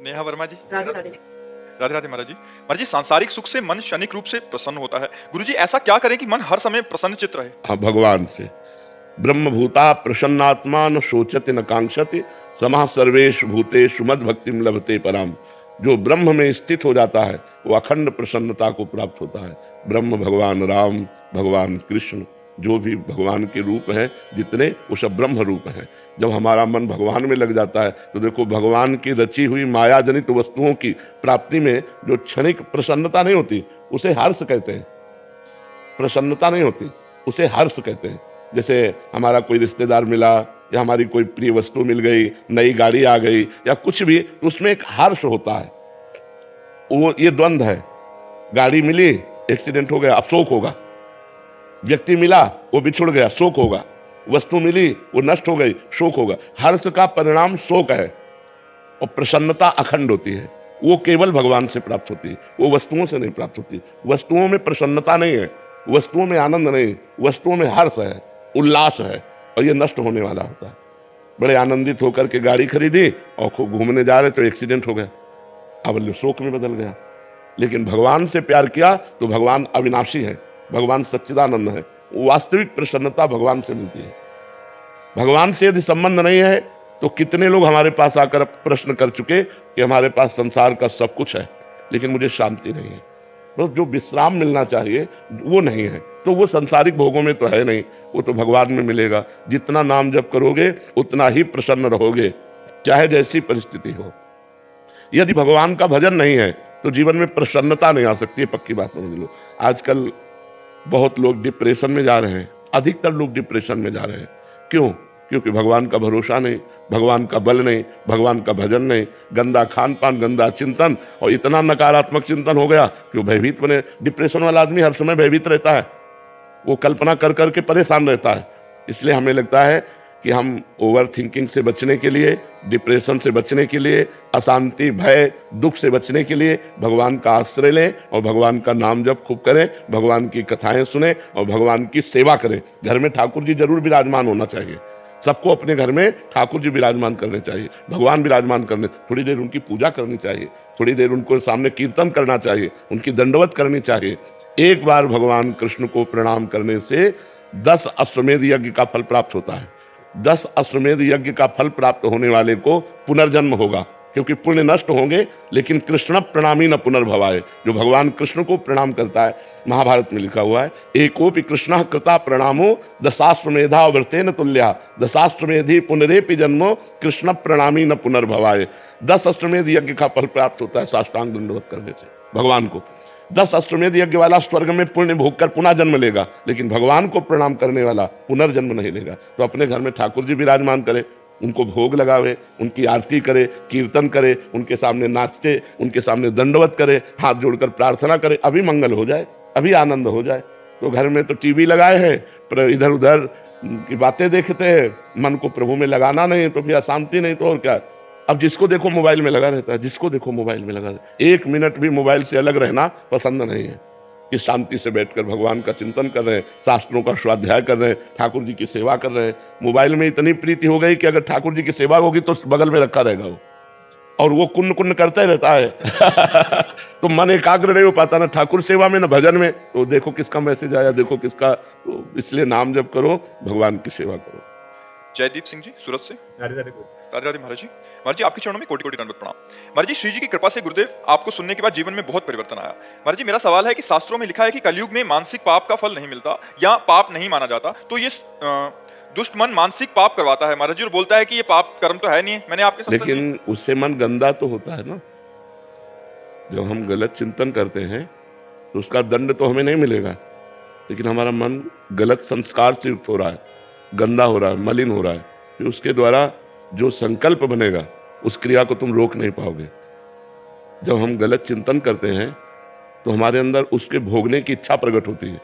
नेहा वर्मा जी। राधे राधे। राधे राधे महाराज जी। महाराज जी, सांसारिक सुख से मन क्षणिक रूप से प्रसन्न होता है। गुरुजी, ऐसा क्या करें कि मन हर समय प्रसन्न चित्त रहे? हाँ, भगवान से। ब्रह्म भूता प्रसन्नात्मा न शोचति न कांक्षति समाः सर्वेषु भूतेषु मद भक्तिम लभते पराम। जो ब्रह्म में स्थित हो जाता है वो अखंड प्रसन्नता को प्राप्त होता है। ब्रह्म भगवान राम, भगवान कृष्ण, जो भी भगवान के रूप हैं जितने, वो सब ब्रह्म रूप हैं। जब हमारा मन भगवान में लग जाता है तो देखो, भगवान की रची हुई माया जनित वस्तुओं की प्राप्ति में जो क्षणिक प्रसन्नता नहीं होती उसे हर्ष कहते हैं। प्रसन्नता नहीं होती उसे हर्ष कहते हैं। जैसे हमारा कोई रिश्तेदार मिला या हमारी कोई प्रिय वस्तु मिल गई, नई गाड़ी आ गई या कुछ भी, तो उसमें एक हर्ष होता है। वो ये द्वंद्व है। गाड़ी मिली, एक्सीडेंट हो गया, अब शोक होगा। व्यक्ति मिला, वो बिछुड़ गया, शोक होगा। वस्तु मिली, वो नष्ट हो गई, शोक होगा। हर्ष का परिणाम शोक है और प्रसन्नता अखंड होती है। वो केवल भगवान से प्राप्त होती है, वो वस्तुओं से नहीं प्राप्त होती। वस्तुओं में प्रसन्नता नहीं है, वस्तुओं में आनंद नहीं, वस्तुओं में हर्ष है, उल्लास है, और ये नष्ट होने वाला होता है। बड़े आनंदित होकर के गाड़ी खरीदी और खूब घूमने जा रहे तो एक्सीडेंट हो गया, अब शोक में बदल गया। लेकिन भगवान से प्यार किया तो भगवान अविनाशी है, भगवान सच्चिदानंद है। वास्तविक प्रसन्नता भगवान से मिलती है। भगवान से यदि संबंध नहीं है तो कितने लोग हमारे पास आकर प्रश्न कर चुके कि हमारे पास संसार का सब कुछ है लेकिन मुझे शांति नहीं है। बस जो विश्राम मिलना चाहिए वो नहीं है, तो वो संसारिक भोगों में तो है नहीं, वो तो भगवान में मिलेगा। जितना नाम जप करोगे उतना ही प्रसन्न रहोगे, चाहे जैसी परिस्थिति हो। यदि भगवान का भजन नहीं है तो जीवन में प्रसन्नता नहीं आ सकती है, पक्की बात समझ लो। आजकल बहुत लोग डिप्रेशन में जा रहे हैं, अधिकतर लोग डिप्रेशन में जा रहे हैं। क्यों? क्योंकि भगवान का भरोसा नहीं, भगवान का बल नहीं, भगवान का भजन नहीं, गंदा खान पान, गंदा चिंतन, और इतना नकारात्मक चिंतन हो गया कि वो भयभीत बने। डिप्रेशन वाला आदमी हर समय भयभीत रहता है, वो कल्पना कर करके परेशान रहता है। इसलिए हमें लगता है कि हम ओवर थिंकिंग से बचने के लिए, डिप्रेशन से बचने के लिए, अशांति, भय, दुख से बचने के लिए भगवान का आश्रय लें और भगवान का नाम जप खूब करें, भगवान की कथाएं सुने और भगवान की सेवा करें। घर में ठाकुर जी जरूर विराजमान होना चाहिए। सबको अपने घर में ठाकुर जी विराजमान करने चाहिए, भगवान विराजमान करने, थोड़ी देर उनकी पूजा करनी चाहिए, थोड़ी देर उनको सामने कीर्तन करना चाहिए, उनकी दंडवत करनी चाहिए। एक बार भगवान कृष्ण को प्रणाम करने से 10 अश्वमेध यज्ञ का फल प्राप्त होता है। 10 अश्वमेध यज्ञ का फल प्राप्त होने वाले को पुनर्जन्म होगा, क्योंकि पुण्य नष्ट होंगे लेकिन कृष्ण प्रणामी न पुनर्भवाए। जो भगवान कृष्ण को प्रणाम करता है, महाभारत में लिखा हुआ है, एकोपि कृष्ण कृता प्रणामो दशाश्वमेधा व्रतेन तुल्या दशाश्वमेधि पुनरेपि जन्मो कृष्ण प्रणामी न पुनर्भवाए। 10 अश्वमेध यज्ञ का फल प्राप्त होता है साष्टांग दंडवत करने से भगवान को। 10 अश्वमेध यज्ञ वाला स्वर्ग में पुण्य भोग कर पुनः जन्म लेगा, लेकिन भगवान को प्रणाम करने वाला पुनर्जन्म नहीं लेगा। तो अपने घर में ठाकुर जी विराजमान करे, उनको भोग लगावे, उनकी आरती करे, कीर्तन करे, उनके सामने नाचते, उनके सामने दंडवत करे, हाथ जोड़कर प्रार्थना करे, अभी मंगल हो जाए, अभी आनंद हो जाए। तो घर में तो टीवी लगाए हैं पर इधर उधर की बातें देखते हैं, मन को प्रभु में लगाना नहीं तो फिर अशांति नहीं तो और क्या। अब जिसको देखो मोबाइल में लगा रहता है, जिसको देखो मोबाइल में लगा रहता है। 1 मिनट भी मोबाइल से अलग रहना पसंद नहीं है कि शांति से बैठकर भगवान का चिंतन कर रहे हैं, शास्त्रों का स्वाध्याय कर रहे हैं, ठाकुर जी की सेवा कर रहे हैं। मोबाइल में इतनी प्रीति हो गई कि अगर ठाकुर जी की सेवा होगी तो बगल में रखा रहेगा वो, और वो कुन्न कुन्न करता ही रहता है तो मन एकाग्र नहीं हो पाता ना ठाकुर सेवा में ना भजन में। तो देखो किसका मैसेज आया, देखो किसका। तो इसलिए नाम जप करो, भगवान की सेवा करो। जयदीप सिंह जी, सूरत से। राधे राधे। राधे राधे महाराज जी। महाराज जी, आपके चरणों में कोटि कोटि दंडवत प्रणाम। महाराज जी, श्री जी की कृपा से गुरुदेव आपको सुनने के बाद जीवन में बहुत परिवर्तन आया। महाराज जी, मेरा सवाल है कि शास्त्रों में लिखा है कि कलयुग में मानसिक पाप का फल नहीं मिलता या पाप नहीं माना जाता, तो ये दुष्ट मन मानसिक पाप करवाता है महाराज जी, और बोलता है कि ये पाप कर्म तो है नहीं। मैंने आपके लेकिन उससे मन गंदा तो होता है ना। जब हम गलत चिंतन करते हैं तो उसका दंड तो हमें नहीं मिलेगा, लेकिन हमारा मन गलत संस्कार से युक्त हो रहा है, गंदा हो रहा है, मलिन हो रहा है। फिर उसके द्वारा जो संकल्प बनेगा उस क्रिया को तुम रोक नहीं पाओगे। जब हम गलत चिंतन करते हैं तो हमारे अंदर उसके भोगने की इच्छा प्रकट होती है।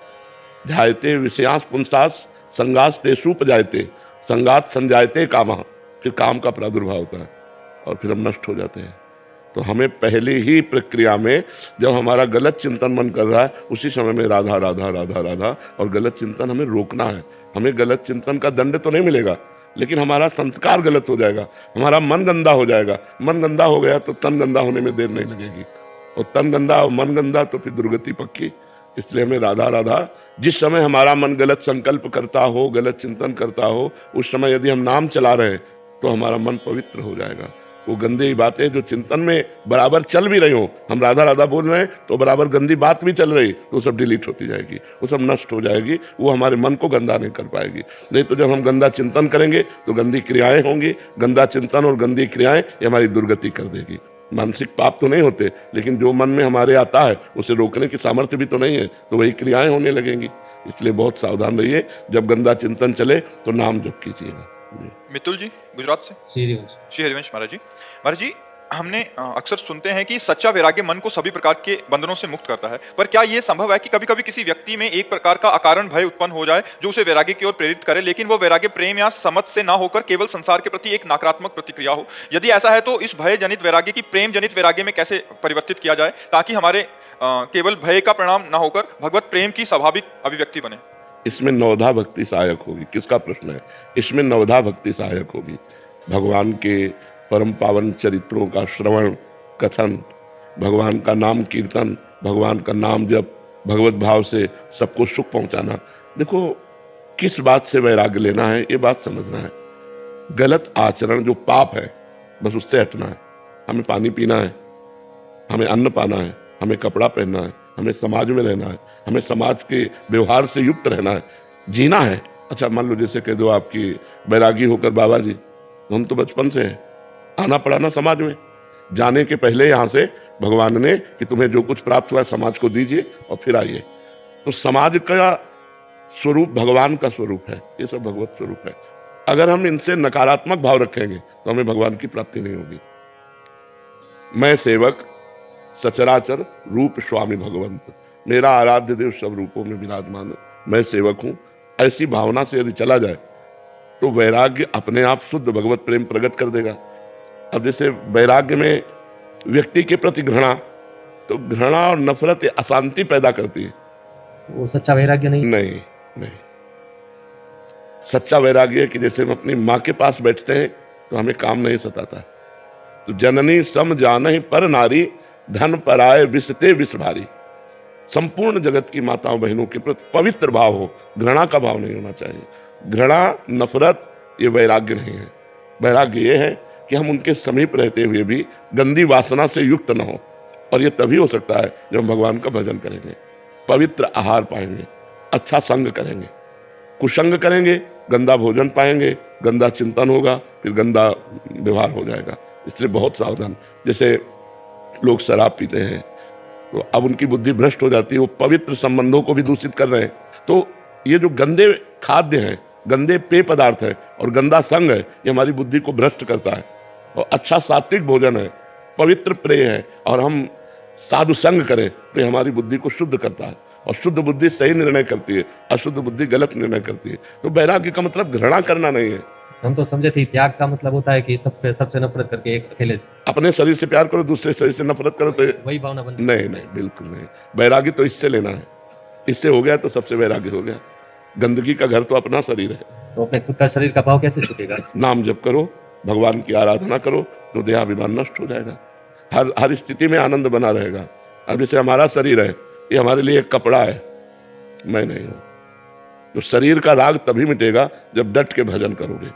ध्यायते विषयांस पुंसास संगास तेषुपजायते संगात संजायते कामः, फिर काम का प्रादुर्भाव होता है और फिर हम नष्ट हो जाते हैं। तो हमें पहले ही प्रक्रिया में जब हमारा गलत चिंतन मन कर रहा है उसी समय में राधा राधा राधा राधा और गलत चिंतन हमें रोकना है। हमें गलत चिंतन का दंड तो नहीं मिलेगा, लेकिन हमारा संस्कार गलत हो जाएगा, हमारा मन गंदा हो जाएगा। मन गंदा हो गया तो तन गंदा होने में देर नहीं लगेगी, और तन गंदा और मन गंदा तो फिर दुर्गति पक्की। इसलिए हमें राधा राधा, जिस समय हमारा मन गलत संकल्प करता हो, गलत चिंतन करता हो, उस समय यदि हम नाम चला रहे हैं तो हमारा मन पवित्र हो जाएगा। वो गंदी बातें जो चिंतन में बराबर चल भी रही हो, हम राधा राधा बोल रहे हैं तो बराबर गंदी बात भी चल रही, तो सब डिलीट होती जाएगी, वो सब नष्ट हो जाएगी, वो हमारे मन को गंदा नहीं कर पाएगी। नहीं तो जब हम गंदा चिंतन करेंगे तो गंदी क्रियाएं होंगी। गंदा चिंतन और गंदी क्रियाएं ये हमारी दुर्गति कर देगी। मानसिक पाप तो नहीं होते, लेकिन जो मन में हमारे आता है उसे रोकने की सामर्थ्य भी तो नहीं है, तो वही क्रियाएं होने लगेंगी। इसलिए बहुत सावधान रहिए, जब गंदा चिंतन चले तो नाम जप कीजिएगा। मितुल जी गुजरात से। श्री हरिवंश महाराज जी। महाराज जी, हमने अक्सर सुनते हैं कि सच्चा वैराग्य मन को सभी प्रकार के बंधनों से मुक्त करता है, पर क्या यह संभव है कि कभी कभी किसी व्यक्ति में एक प्रकार का अकारण भय उत्पन्न हो जाए जो उसे वैराग्य की ओर प्रेरित करे, लेकिन वो वैराग्य प्रेम या समझ से ना होकर केवल संसार के प्रति एक नकारात्मक प्रतिक्रिया हो? यदि ऐसा है तो इस भय जनित वैराग्य की प्रेम जनित वैराग्य में कैसे परिवर्तित किया जाए ताकि हमारे केवल भय का परिणाम ना होकर भगवत प्रेम की स्वाभाविक अभिव्यक्ति बने? इसमें नवधा भक्ति सहायक होगी। किसका प्रश्न है? इसमें नवधा भक्ति सहायक होगी। भगवान के परम पावन चरित्रों का श्रवण कथन, भगवान का नाम कीर्तन, भगवान का नाम जप, भगवत भाव से सबको सुख पहुंचाना। देखो, किस बात से वैराग्य लेना है ये बात समझना है। गलत आचरण जो पाप है बस उससे हटना है। हमें पानी पीना है, हमें अन्न पाना है, हमें कपड़ा पहनना है, हमें समाज में रहना है, हमें समाज के व्यवहार से युक्त रहना है, जीना है। अच्छा, मान लो जैसे कह दो आपकी बैरागी होकर बाबा जी, हम तो बचपन से हैं, आना पड़ा ना समाज में। जाने के पहले यहाँ से भगवान ने कि तुम्हें जो कुछ प्राप्त हुआ समाज को दीजिए और फिर आइए। तो समाज का स्वरूप भगवान का स्वरूप है, ये सब भगवत स्वरूप है। अगर हम इनसे नकारात्मक भाव रखेंगे तो हमें भगवान की प्राप्ति नहीं होगी। मैं सेवक सचराचर रूप स्वामी भगवंत, मेरा आराध्य देव सब रूपों में विराजमान, मैं सेवक हूं, ऐसी भावना से यदि चला जाए तो वैराग्य अपने आप शुद्ध भगवत प्रेम प्रकट कर देगा। अब जैसे वैराग्य में व्यक्ति के प्रति घृणा, तो घृणा और नफरत अशांति पैदा करती है, वो सच्चा वैराग्य नहीं। नहीं, सच्चा वैराग्य है कि जैसे हम अपनी माँ के पास बैठते हैं तो हमें काम नहीं सताता। तो जननी सम जानहि पर नारी, धन पराय विषते विष भारी। संपूर्ण जगत की माताओं बहनों के प्रति पवित्र भाव हो, घृणा का भाव नहीं होना चाहिए। घृणा नफरत ये वैराग्य नहीं है। वैराग्य ये है कि हम उनके समीप रहते हुए भी गंदी वासना से युक्त न हो, और ये तभी हो सकता है जब हम भगवान का भजन करेंगे, पवित्र आहार पाएंगे, अच्छा संग करेंगे। कुसंग करेंगे, गंदा भोजन पाएंगे, गंदा चिंतन होगा, फिर गंदा व्यवहार हो जाएगा। इसलिए बहुत सावधान। जैसे लोग शराब पीते हैं तो अब उनकी बुद्धि भ्रष्ट हो जाती है, वो पवित्र संबंधों को भी दूषित कर रहे हैं। तो ये जो गंदे खाद्य हैं, गंदे पेय पदार्थ है और गंदा संग है, ये हमारी बुद्धि को भ्रष्ट करता है। और अच्छा सात्विक भोजन है, पवित्र प्रेय है, और हम साधु संग करें तो ये हमारी बुद्धि को शुद्ध करता है, और शुद्ध बुद्धि सही निर्णय करती है, अशुद्ध बुद्धि गलत निर्णय करती है। तो वैराग्य का मतलब घृणा करना नहीं है। हम तो समझे थे त्याग का मतलब होता है कि सबसे नफरत करके एक अकेले अपने शरीर से प्यार करो, दूसरे शरीर से नफरत करो, तो वही भावना बन। नहीं, बिल्कुल नहीं। वैराग्य तो इससे लेना है, इससे हो गया तो सबसे वैराग्य हो गया। गंदगी का घर तो अपना शरीर है। तो अपने खुद का शरीर का भाव कैसे छूटेगा? नाम जप करो, भगवान की आराधना करो, तो देहाभिमान नष्ट हो जाएगा। हर स्थिति में आनंद बना रहेगा। अब जैसे हमारा शरीर है, ये हमारे लिए एक कपड़ा है, मैं नहीं हूं। तो शरीर का राग तभी मिटेगा जब डट के भजन करोगे,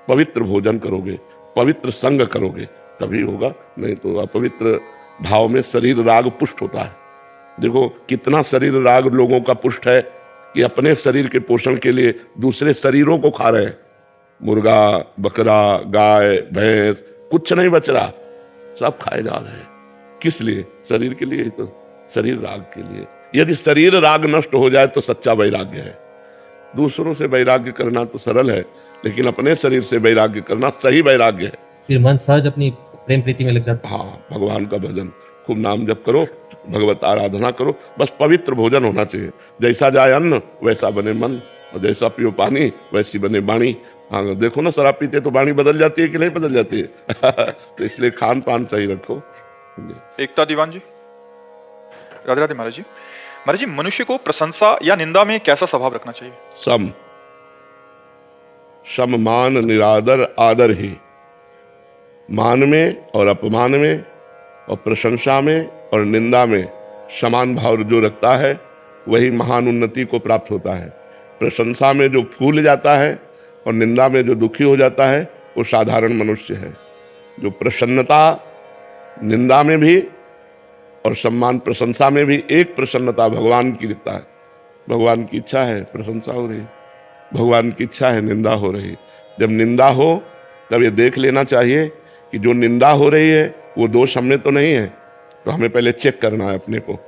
पवित्र भोजन करोगे, पवित्र संग करोगे, तभी होगा। नहीं तो अपवित्र भाव में शरीर राग पुष्ट होता है। देखो कितना शरीर राग लोगों का पुष्ट है कि अपने शरीर के पोषण के लिए दूसरे शरीरों को खा रहे हैं। मुर्गा, बकरा, गाय, भैंस, कुछ नहीं बच रहा, सब खाए जा रहे हैं। किस लिए? शरीर के लिए ही तो, शरीर राग के लिए। यदि शरीर राग नष्ट हो जाए तो सच्चा वैराग्य है। दूसरों से वैराग्य करना तो सरल है, लेकिन अपने शरीर से वैराग्य करना सही वैराग्य है। फिर मन सहज अपनी प्रेम प्रीति में लग जाता। हाँ, भगवान का भजन, खूब नाम जप करो, भगवत आराधना करो, बस पवित्र भोजन होना चाहिए। जैसा जाए अन्न वैसा बने मन, और जैसा पियो पानी वैसी बने वाणी। हाँ, देखो ना, शराब पीते तो वाणी बदल जाती है कि नहीं बदल जाती है? तो इसलिए खान पान सही रखो। एकता दीवान जी। राधे राधे महाराज जी। महाराज जी, मनुष्य को प्रशंसा या निंदा में कैसा स्वभाव रखना चाहिए? सम। सम मान निरादर आदर ही। मान में और अपमान में और प्रशंसा में और निंदा में समान भाव जो रखता है वही महान उन्नति को प्राप्त होता है। प्रशंसा में जो फूल जाता है और निंदा में जो दुखी हो जाता है वो साधारण मनुष्य है। जो प्रसन्नता निंदा में भी और सम्मान प्रशंसा में भी एक प्रसन्नता भगवान की दिखता है। भगवान की इच्छा है प्रशंसा हो रही, भगवान की इच्छा है निंदा हो रही। जब निंदा हो तब ये देख लेना चाहिए कि जो निंदा हो रही है वो दोष हमें तो नहीं है, तो हमें पहले चेक करना है अपने को।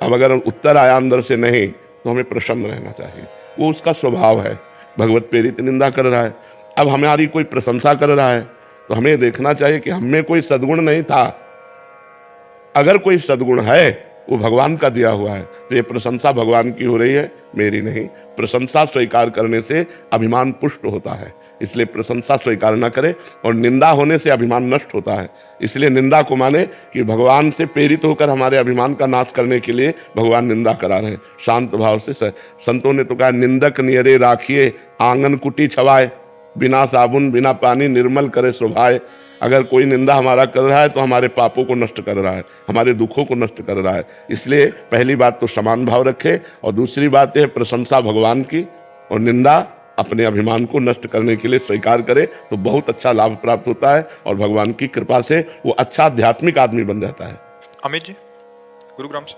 अब अगर उत्तर आया अंदर से नहीं तो हमें प्रसन्न रहना चाहिए, वो उसका स्वभाव है। भगवत प्रेरित निंदा कर रहा है, अब हमारी कोई प्रशंसा कर रहा है तो हमें देखना चाहिए कि हमें कोई सद्गुण नहीं था। अगर कोई सद्गुण है वो भगवान का दिया हुआ है, तो ये प्रशंसा भगवान की हो रही है, मेरी नहीं। प्रशंसा स्वीकार करने से अभिमान पुष्ट होता है, इसलिए प्रशंसा स्वीकार न करे, और निंदा होने से अभिमान नष्ट होता है। इसलिए निंदा को माने कि भगवान से प्रेरित होकर हमारे अभिमान का नाश करने के लिए भगवान निंदा करा रहे हैं। शांत भाव से संतों ने तो कहा, निंदक नियरे राखिए आंगन कुटी छवाए, बिना साबुन बिना पानी निर्मल करे शोभाए। अगर कोई निंदा हमारा कर रहा है तो हमारे पापों को नष्ट कर रहा है, हमारे दुखों को नष्ट कर रहा है। इसलिए पहली बात तो समान भाव रखे, और दूसरी बात है प्रशंसा भगवान की, और निंदा अपने अभिमान को नष्ट करने के लिए स्वीकार करे तो बहुत अच्छा लाभ प्राप्त होता है, और भगवान की कृपा से वो अच्छा आध्यात्मिक आदमी बन जाता है। अमित जी, गुरुग्राम से।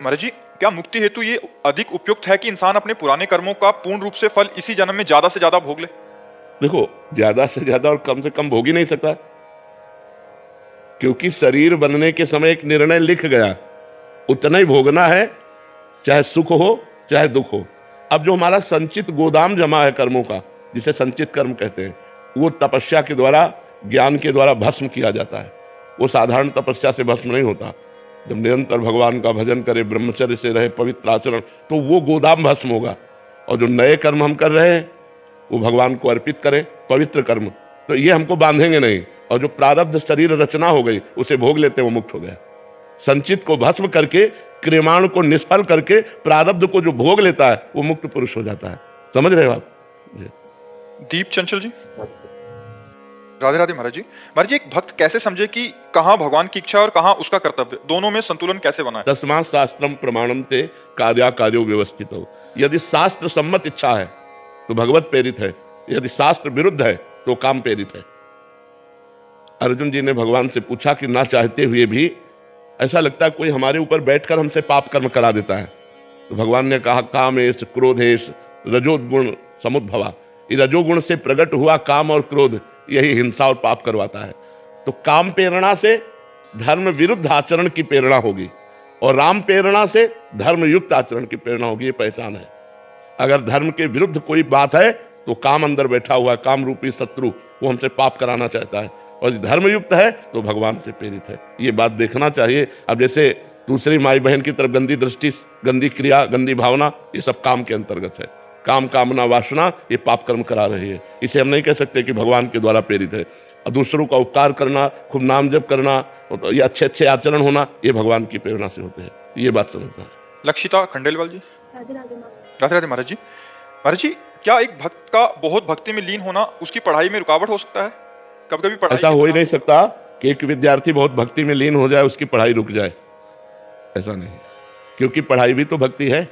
महाराज जी, क्या मुक्ति हेतु ये अधिक उपयुक्त है कि इंसान अपने पुराने कर्मों का पूर्ण रूप से फल इसी जन्म में ज्यादा से ज्यादा भोग ले? देखो, ज्यादा से ज्यादा और कम से कम भोग ही नहीं सकता, क्योंकि शरीर बनने के समय एक निर्णय लिख गया, उतना ही भोगना है, चाहे सुख हो चाहे दुख हो। अब जो हमारा संचित गोदाम जमा है कर्मों का, जिसे संचित कर्म कहते हैं, वो तपस्या के द्वारा ज्ञान के द्वारा भस्म किया जाता है। वो साधारण तपस्या से भस्म नहीं होता। जब निरंतर भगवान का भजन करे, ब्रह्मचर्य से रहे, पवित्र आचरण, तो वो गोदाम भस्म होगा। और जो नए कर्म हम कर रहे हैं वो भगवान को अर्पित करें, पवित्र कर्म, तो ये हमको बांधेंगे नहीं। और जो प्रारब्ध शरीर रचना हो गई उसे भोग लेते हैं, वो मुक्त हो गया। संचित को भस्म करके, क्रियमाण को निष्फल करके प्रारब्ध को जो भोग लेता है वो मुक्त पुरुष हो जाता है। समझ रहे हो आप? दीप चंचल जी, राधे राधे। महाराज जी, एक भक्त कैसे समझे कि कहाँ भगवान की इच्छा और कहाँ उसका कर्तव्य, दोनों में संतुलन कैसे बनाए? तस्मात् शास्त्रम प्रमाणम ते कार्याकार्यो व्यवस्थित हो। यदि शास्त्र सम्मत इच्छा है तो भगवत प्रेरित है, यदि शास्त्र विरुद्ध है तो काम प्रेरित है। अर्जुन जी ने भगवान से पूछा कि ना चाहते हुए भी ऐसा लगता है कोई हमारे ऊपर बैठकर हमसे पाप कर्म करा देता है, तो भगवान ने कहा, कामेश क्रोधेश रजोगुण समुद्भवा। ये रजोगुण से प्रकट हुआ काम और क्रोध, यही हिंसा और पाप करवाता है। तो काम प्रेरणा से धर्म विरुद्ध आचरण की प्रेरणा होगी, और राम प्रेरणा से धर्म युक्त आचरण की प्रेरणा होगी। ये पहचान है। अगर धर्म के विरुद्ध कोई बात है तो काम अंदर बैठा हुआ है, काम रूपी शत्रु, वो हमसे पाप कराना चाहता है। और धर्म युक्त है तो भगवान से प्रेरित है। ये बात देखना चाहिए। अब जैसे दूसरी माई बहन की तरफ गंदी दृष्टि, गंदी क्रिया, गंदी भावना, ये सब काम के अंतर्गत है। काम कामना वासना ये पाप कर्म करा रही है। इसे हम नहीं कह सकते कि भगवान के द्वारा प्रेरित है। और दूसरों का उपकार करना, खूब नाम जप करना, ये अच्छे अच्छे आचरण होना, ये भगवान की प्रेरणा से होते हैं। ये बात समझना है। लक्षिता खंडेलवाल जी, राधे राधे। राधे राधे। महाराज जी, क्या एक भक्त का बहुत भक्ति में लीन होना उसकी पढ़ाई में रुकावट हो सकता है? कभी कभी पढ़ाई ऐसा हो ही नहीं सकता कि एक विद्यार्थी बहुत भक्ति में लीन हो जाए उसकी पढ़ाई रुक जाए, ऐसा नहीं, क्योंकि पढ़ाई भी तो भक्ति है।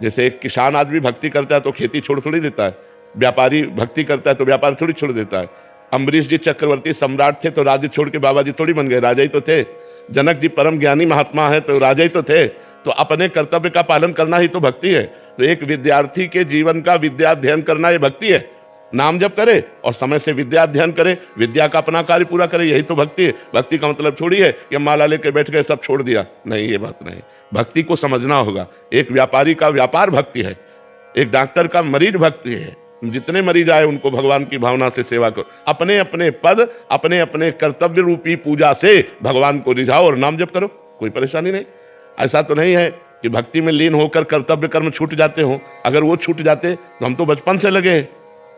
जैसे एक किसान आदमी भक्ति करता है तो खेती छोड़ थोड़ी देता है, व्यापारी भक्ति करता है तो व्यापार थोड़ी छोड़ देता है। अम्बरीश जी चक्रवर्ती सम्राट थे तो राज्य छोड़ के बाबा जी थोड़ी बन गए, राजा ही तो थे। जनक जी परम ज्ञानी महात्मा है तो राजा ही तो थे। तो अपने कर्तव्य का पालन करना ही तो भक्ति है। तो एक विद्यार्थी के जीवन का विद्या अध्ययन करना ये भक्ति है। नाम जप करे और समय से विद्या अध्ययन करे, विद्या का अपना कार्य पूरा करे, यही तो भक्ति है। भक्ति का मतलब थोड़ी है कि माला लेके बैठ गए सब छोड़ दिया, नहीं, ये बात नहीं। भक्ति को समझना होगा। एक व्यापारी का व्यापार भक्ति है, एक डॉक्टर का मरीज भक्ति है। जितने मरीज आए उनको भगवान की भावना से सेवा करो। अपने अपने पद, अपने अपने कर्तव्य रूपी पूजा से भगवान को रिझाओ और नाम जप करो, कोई परेशानी नहीं। ऐसा तो नहीं है कि भक्ति में लीन होकर कर्तव्य कर्म छूट जाते हो। अगर वो छूट जाते तो हम तो बचपन से लगे,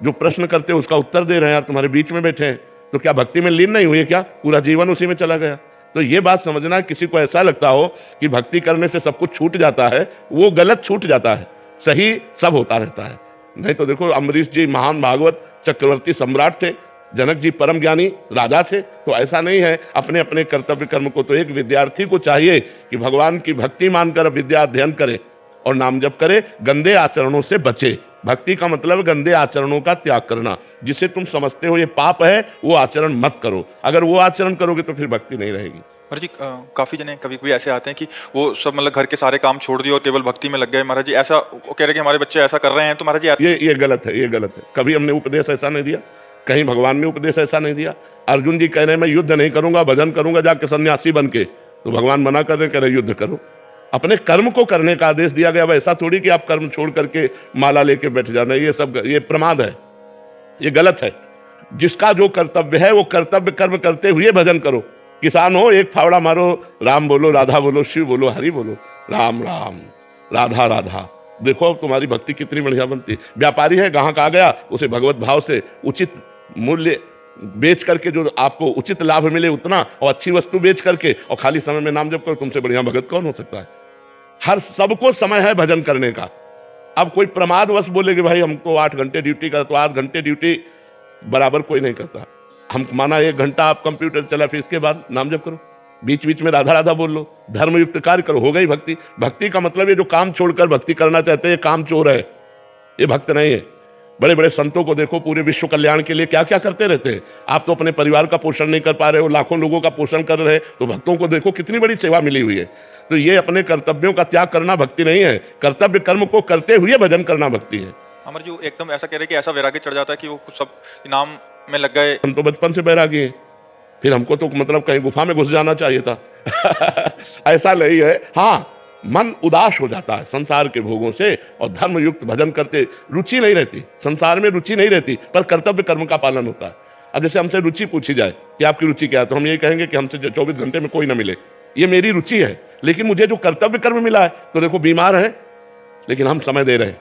जो प्रश्न करते उसका उत्तर दे रहे हैं, यार तुम्हारे बीच में बैठे हैं, तो क्या भक्ति में लीन नहीं हुए? क्या पूरा जीवन उसी में चला गया? तो ये बात समझना, किसी को ऐसा लगता हो कि भक्ति करने से सब कुछ छूट जाता है, वो गलत छूट जाता है। सही सब होता रहता है। नहीं तो देखो, अम्बरीश जी महान भागवत चक्रवर्ती सम्राट थे, जनक जी परम ज्ञानी राजा थे। तो ऐसा नहीं है, अपने अपने कर्तव्य कर्म को। तो एक विद्यार्थी को चाहिए कि भगवान की भक्ति मानकर विद्या अध्ययन करे और नाम जप करे, गंदे आचरणों से बचे। भक्ति का मतलब गंदे आचरणों का त्याग करना। जिसे तुम समझते हो ये पाप है, वो आचरण मत करो। अगर वो आचरण करोगे तो फिर भक्ति नहीं रहेगी। महाराज जी काफी जने कभी कभी ऐसे आते हैं कि वो सब मतलब घर के सारे काम छोड़ दिए और केवल भक्ति में लग गए। महाराज जी ऐसा वो कह रहे हैं कि हमारे बच्चे ऐसा कर रहे हैं, तो महाराज जी ये गलत है, ये गलत है। कभी हमने उपदेश ऐसा नहीं दिया, कहीं भगवान ने उपदेश ऐसा नहीं दिया। अर्जुन जी कह रहे हैं मैं युद्ध नहीं करूंगा, भजन करूंगा जाके सन्यासी बन के, तो भगवान मना कर रहे, कह रहे युद्ध करो। अपने कर्म को करने का आदेश दिया गया। ऐसा थोड़ी कि आप कर्म छोड़ करके माला लेके बैठ जाना, ये सब ये प्रमाद है, ये गलत है। जिसका जो कर्तव्य है वो कर्तव्य कर्म करते हुए भजन करो। किसान हो, एक फावड़ा मारो, राम बोलो, राधा बोलो, शिव बोलो, हरि बोलो, राम राम, राधा राधा। देखो अब तुम्हारी भक्ति कितनी बढ़िया बनती है। व्यापारी है, ग्राहक आ गया, उसे भगवत भाव से उचित मूल्य बेच करके जो आपको उचित लाभ मिले उतना, और अच्छी वस्तु बेच करके और खाली समय में नाम जप करो, तुमसे बढ़िया भगत कौन हो सकता है। हर सबको समय है भजन करने का। अब कोई प्रमादवश बोले कि भाई हमको 8 घंटे ड्यूटी का, तो 8 घंटे ड्यूटी बराबर कोई नहीं करता। हम माना 1 घंटा आप कंप्यूटर चला, फिर इसके बाद नाम जप करो, बीच बीच में राधा राधा बोल लो, धर्मयुक्त कार्य करो, हो गई भक्ति। भक्ति का मतलब ये जो काम छोड़कर भक्ति करना चाहते हैं, ये काम चोर है, ये भक्त नहीं है। बड़े बड़े संतों को देखो, पूरे विश्व कल्याण के लिए क्या क्या करते रहते हैं। आप तो अपने परिवार का पोषण नहीं कर पा रहे हो, लाखों लोगों का पोषण कर रहे हैं, तो भक्तों को देखो कितनी बड़ी सेवा मिली हुई है। तो ये अपने कर्तव्यों का त्याग करना भक्ति नहीं है, कर्तव्य कर्म को करते हुए भजन करना भक्ति है। अमर जी एकदम ऐसा कह रहे हैं कि ऐसा वैराग्य चढ़ जाता है कि वो कुछ सब नाम में लग गए। हम तो बचपन से बैरागी हैं, फिर हमको तो मतलब कहीं गुफा में घुस जाना चाहिए था। ऐसा नहीं है। हाँ, मन उदास हो जाता है संसार के भोगों से, और धर्मयुक्त भजन करते रुचि नहीं रहती, संसार में रुचि नहीं रहती, पर कर्तव्य कर्म का पालन होता है। अब जैसे हमसे रुचि पूछी जाए कि आपकी रुचि क्या है, तो हम ये कहेंगे कि हमसे 24 घंटे में कोई ना मिले, ये मेरी रुचि है। लेकिन मुझे जो कर्तव्य कर्म मिला है, तो देखो बीमार है लेकिन हम समय दे रहे हैं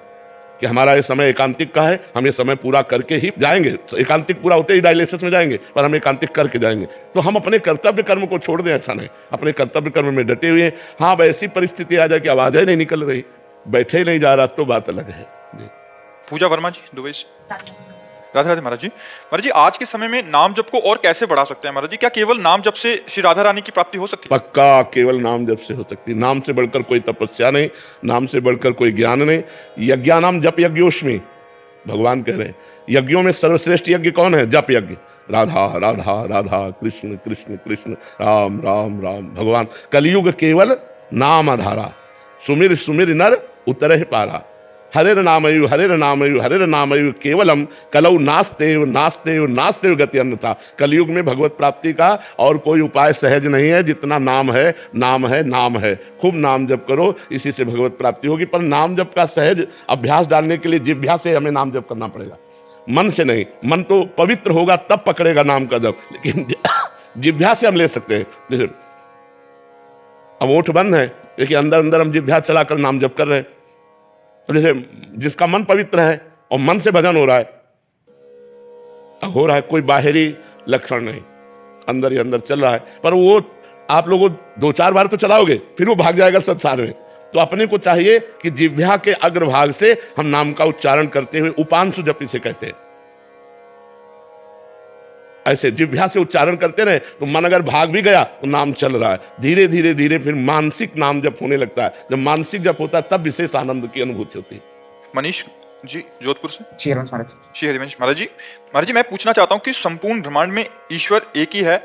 कि हमारा ये समय एकांतिक का है, हम ये समय पूरा करके ही जाएंगे। एकांतिक पूरा होते ही डायलिसिस में जाएंगे, पर हम एकांतिक करके जाएंगे। तो हम अपने कर्तव्य कर्म को छोड़ दें, ऐसा नहीं, अपने कर्तव्य कर्म में डटे हुए हैं। हाँ, अब ऐसी परिस्थिति आ जाए कि आवाज़ें नहीं निकल रही, बैठे ही नहीं जा रहा, तो बात अलग है जी। पूजा वर्मा जी दुबई से। राधे राधे महाराज जी। महाराज जी आज के समय में नाम जप को और कैसे बढ़ा सकते हैं महाराज जी? क्या केवल नाम जप से श्री राधा रानी की प्राप्ति हो सकती है? पक्का केवल नाम जप से हो सकती है। नाम से बढ़कर कोई तपस्या नहीं, नाम से बढ़कर कोई ज्ञान नहीं। यज्ञानाम जप यज्ञोष्मी, भगवान कह रहे हैं यज्ञों में सर्वश्रेष्ठ यज्ञ कौन है? जप यज्ञ। राधा राधा राधा, कृष्ण कृष्ण कृष्ण, राम राम राम। भगवान कलयुग केवल नाम आधारा, सुमिर सुमिर नर उतरहि पारा। हरेर नामयु हरेर नामयु हरेर नामयु केवलम कलौ नास्तेव नास्तेव नास्तेव गति अन्यथा। कलयुग में भगवत प्राप्ति का और कोई उपाय सहज नहीं है जितना नाम है, नाम है, नाम है। खूब नाम जप करो, इसी से भगवत प्राप्ति होगी। पर नाम जप का सहज अभ्यास डालने के लिए जिह्वा से हमें नाम जप करना पड़ेगा, मन से नहीं। मन तो पवित्र होगा तब पकड़ेगा नाम का जप, लेकिन जिह्वा से हम ले सकते हैं। जैसे अब ओठ बंद है, लेकिन अंदर अंदर हम जिह्वा चलाकर नाम जप कर रहे हैं। जैसे जिसका मन पवित्र है और मन से भजन हो रहा है, कोई बाहरी लक्षण नहीं, अंदर ही अंदर चल रहा है। पर वो आप लोगों 2-4 बार तो चलाओगे, फिर वो भाग जाएगा संसार में। तो अपने को चाहिए कि जिह्वा के अग्रभाग से हम नाम का उच्चारण करते हुए, उपांशु जप इसे कहते हैं, ऐसे जिह्वा से उच्चारण करते रहे तो मन अगर भाग भी गया तो नाम चल रहा है। धीरे धीरे धीरे फिर मानसिक नाम जप होने लगता है। जब मानसिक जप होता है तब विशेष आनंद की अनुभूति होती है। मनीष जी जोधपुर से। श्री हरिवंश महाराज। श्री हरिवंश महाराज जी। महाराज जी मैं पूछना चाहता हूँ कि संपूर्ण ब्रह्मांड में ईश्वर एक ही है,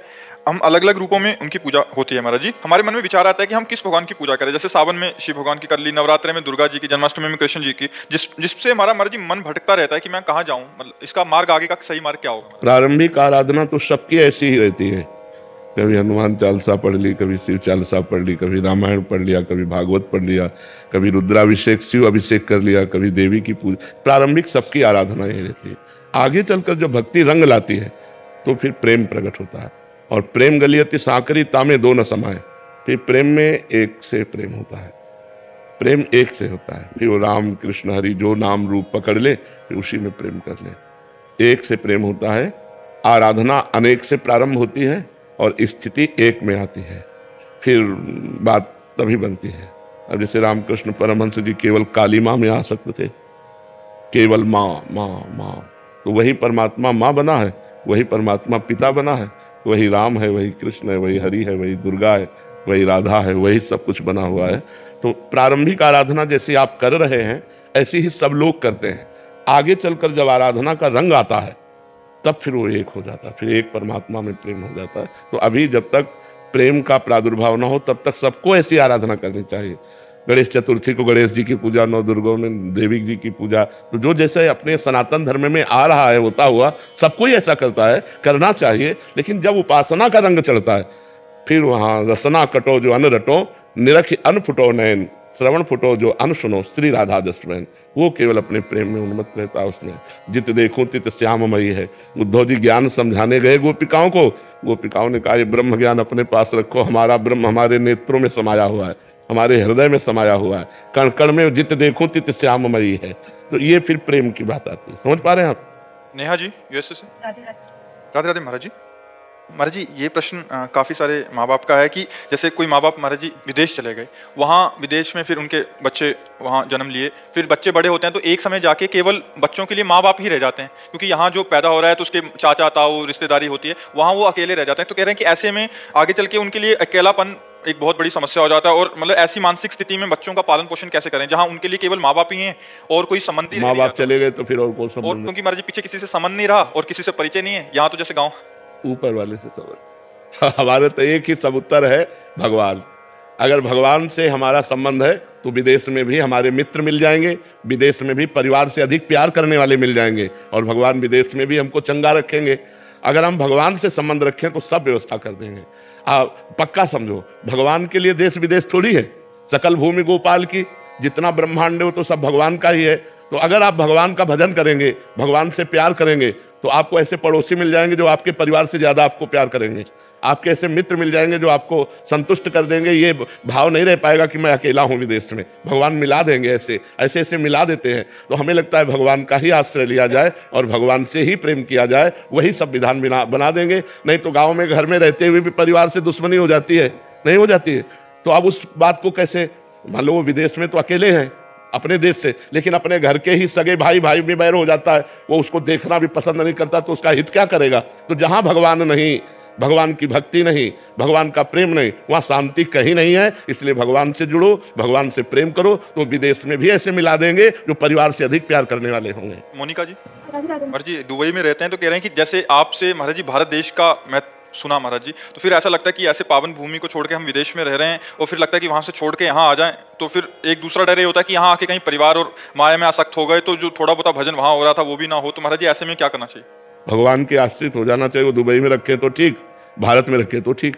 हम अलग अलग रूपों में उनकी पूजा होती है। महाराज जी हमारे मन में विचार आता है कि हम किस भगवान की पूजा करें। जैसे सावन में शिव भगवान की कर ली, नवरात्रि में दुर्गा जी की, जन्माष्टमी में कृष्ण जी की, जिससे हमारा महाराज जी मन भटकता रहता है कि मैं कहाँ जाऊँ, मतलब इसका मार्ग आगे का सही मार्ग क्या होगा? प्रारंभिक आराधना तो सबकी ऐसी ही रहती है। कभी हनुमान चालीसा पढ़ ली, कभी शिव चालीसा पढ़ ली, कभी रामायण पढ़ लिया, कभी भागवत पढ़ लिया, कभी रुद्राभिषेक शिव अभिषेक कर लिया, कभी देवी की पूजा। प्रारंभिक सबकी आराधना यही रहती है। आगे चलकर जब भक्ति रंग लाती है तो फिर प्रेम प्रकट होता है। और प्रेम गलियति सांकरी तामे दो न समाए। फिर प्रेम में एक से प्रेम होता है, प्रेम एक से होता है। फिर वो राम कृष्ण हरि जो नाम रूप पकड़ ले, फिर उसी में प्रेम कर ले। एक से प्रेम होता है। आराधना अनेक से प्रारंभ होती है और स्थिति एक में आती है, फिर बात तभी बनती है। अब जैसे रामकृष्ण परमहंस जी केवल काली माँ में आसक्त थे, केवल माँ माँ माँ। तो वही परमात्मा माँ बना है, वही परमात्मा पिता बना है, वही राम है, वही कृष्ण है, वही हरि है, वही दुर्गा है, वही राधा है, वही सब कुछ बना हुआ है। तो प्रारंभिक आराधना जैसे आप कर रहे हैं ऐसी ही सब लोग करते हैं। आगे चलकर जब आराधना का रंग आता है तब फिर वो एक हो जाता है, फिर एक परमात्मा में प्रेम हो जाता है। तो अभी जब तक प्रेम का प्रादुर्भाव ना हो तब तक सबको ऐसी आराधना करनी चाहिए। गणेश चतुर्थी को गणेश जी की पूजा, नौ दुर्गों में देवी जी की पूजा, तो जो जैसे अपने सनातन धर्म में आ रहा है होता हुआ सबको ही ऐसा करता है, करना चाहिए। लेकिन जब उपासना का रंग चढ़ता है फिर वहाँ रसना कटो जो अन रटो, निरख अन फुटो नयन, श्रवण फुटो जो अन सुनो, श्री राधा जसवैन। वो केवल अपने प्रेम में उन्मत्त रहता है, उसमें जित देखूं तित श्याममयी है। उद्धव जी ज्ञान समझाने गए गोपिकाओं को, गोपिकाओं ने कहा ये ब्रह्म ज्ञान अपने पास रखो, हमारा ब्रह्म हमारे नेत्रों में समाया हुआ है, हमारे हृदय में समाया हुआ है, कण कण में जित देखूं तित श्याममयी है। तो ये फिर प्रेम की बात आती है। समझ पा रहे हैं आप? नेहा जी यूएसए से। राधे राधे महाराज जी। महाराज जी ये प्रश्न काफ़ी सारे माँ बाप का है कि जैसे कोई माँ बाप महाराज जी विदेश चले गए, वहाँ विदेश में फिर उनके बच्चे वहाँ जन्म लिए, फिर बच्चे बड़े होते हैं तो एक समय जाके केवल बच्चों के लिए माँ बाप ही रह जाते हैं, क्योंकि यहाँ जो पैदा हो रहा है तो उसके चाचा ताऊ रिश्तेदारी होती है, वहाँ वो अकेले रह जाते हैं। तो कह रहे हैं कि ऐसे में आगे चल के उनके लिए अकेलापन एक बहुत बड़ी समस्या हो जाता है, और मतलब ऐसी मानसिक स्थिति में बच्चों का पालन पोषण कैसे करें जहाँ उनके लिए केवल माँ बाप ही हैं और कोई संबंध ही माँ बाप चले गए तो फिर और कौन सा, और क्योंकि महाराज जी पीछे किसी से संबंध नहीं रहा और किसी से परिचय नहीं है, यहाँ तो जैसे गाँव ऊपर वाले से सब। हमारे तो एक ही सब उत्तर है, भगवान। अगर भगवान से हमारा संबंध है तो विदेश में भी हमारे मित्र मिल जाएंगे, विदेश में भी परिवार से अधिक प्यार करने वाले मिल जाएंगे, और भगवान विदेश में भी हमको चंगा रखेंगे। अगर हम भगवान से संबंध रखें तो सब व्यवस्था कर देंगे। पक्का समझो, भगवान के लिए देश विदेश थोड़ी है, सकल भूमि गोपाल की, जितना ब्रह्मांड है वो तो सब भगवान का ही है। तो अगर आप भगवान का भजन करेंगे, भगवान से प्यार करेंगे, तो आपको ऐसे पड़ोसी मिल जाएंगे जो आपके परिवार से ज्यादा आपको प्यार करेंगे, आपके ऐसे मित्र मिल जाएंगे जो आपको संतुष्ट कर देंगे। ये भाव नहीं रह पाएगा कि मैं अकेला हूं विदेश में, भगवान मिला देंगे, ऐसे ऐसे ऐसे मिला देते हैं। तो हमें लगता है भगवान का ही आश्रय लिया जाए और भगवान से ही प्रेम किया जाए, वही सब विधान बना देंगे। नहीं तो गाँव में घर में रहते हुए भी परिवार से दुश्मनी हो जाती है, नहीं हो जाती है? तो अब उस बात को कैसे, मान लो वो विदेश में तो अकेले हैं अपने देश से, लेकिन अपने घर के ही सगे भाई भाई में बैर हो जाता है, वो उसको देखना भी पसंद नहीं करता, तो उसका हित क्या करेगा? तो जहां भगवान नहीं, भगवान की भक्ति नहीं, भगवान का प्रेम नहीं, वहां शांति कहीं नहीं है। इसलिए भगवान से जुड़ो, भगवान से प्रेम करो, तो विदेश में भी ऐसे मिला देंगे जो परिवार से अधिक प्यार करने वाले होंगे। मोनिका जी, महाराज जी दुबई में रहते हैं तो कह रहे हैं कि जैसे आपसे महाराज जी भारत देश का मैं सुना महाराज जी, तो फिर ऐसा लगता है कि ऐसे पावन भूमि को छोड़ के हम विदेश में रह रहे हैं, और फिर लगता है कि वहाँ से छोड़ के यहाँ आ जाएं, तो फिर एक दूसरा डर ये होता है कि यहाँ आके कहीं परिवार और माया में आसक्त हो गए तो जो थोड़ा बहुत भजन वहाँ हो रहा था वो भी ना हो। तो महाराज जी ऐसे में क्या करना चाहिए? भगवान के आश्रित हो जाना चाहिए। वो दुबई में रखे तो ठीक, भारत में रखे तो ठीक,